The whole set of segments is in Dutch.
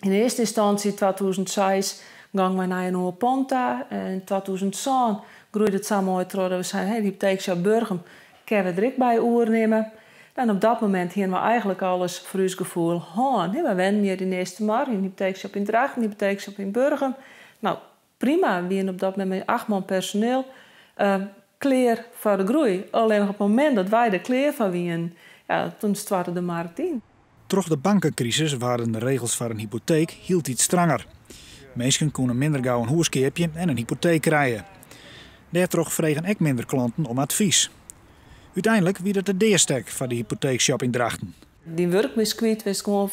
In eerste instantie, in 2006, gingen we naar een nieuwe Ponta. In 2007 groeide het samen uit dat we zeiden, hey, die hypotheekshop Burgum, kunnen we er ook bij overnemen. En op dat moment hadden we eigenlijk alles voor ons gevoel gaan. We wennen hier in eerste mar, een hypotheekshop in Drachten, een hypotheekshop in Burgum. Nou, prima. We hadden op dat moment met 8 man personeel klaar voor de groei. Alleen op het moment dat wij er klaar van waren, ja, toen startte de markt in. Troch de bankencrisis waren de regels voor een hypotheek hield iets stranger. Mensen konden minder gauw een huiskeepje en een hypotheek krijgen. Daardoor vregen ook minder klanten om advies. Uiteindelijk wie dat de deerstek van de hypotheekshop in Drachten. Die werkmiskwit was gewoon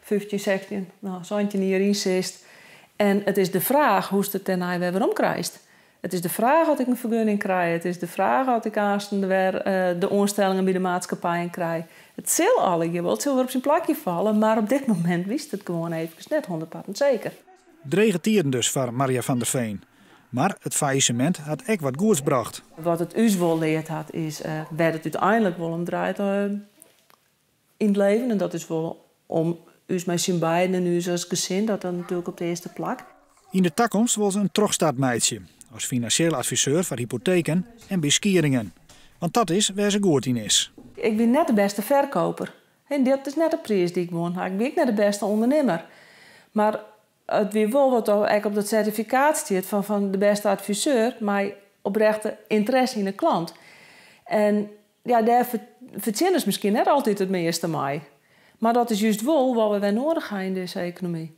15, 16, 17 jaar inzist. En het is de vraag hoe het daarna weer omkrijgt. Het is de vraag of ik een vergunning krijg. Het is de vraag of ik aanstaande weer de oorstellingen bij de maatschappij krijg. Het zal alle je wel op zijn plakje vallen, maar op dit moment wist het gewoon even net 100% zeker. Drege tieren dus voor Maria van der Veen. Maar het faillissement had ook wat goeds gebracht. Wat het ons wel leerd had, is waar het uiteindelijk wel om draait in het leven. En dat is wel om ons met zijn beiden en ons als gezin, dat dan natuurlijk op de eerste plek. In de toekomst was ze een trogstaatmeidje. Als financieel adviseur voor hypotheken en beskieringen. Want dat is waar ze goed in is. Ik ben net de beste verkoper. En dat is net de prijs die ik won. Ik ben net de beste ondernemer. Maar het weer wel wat op dat certificaat staat van de beste adviseur, maar oprechte interesse in de klant. En ja, daar verzinnen ze misschien net altijd het meeste mee. Maar dat is juist wel wat we nodig hebben in deze economie.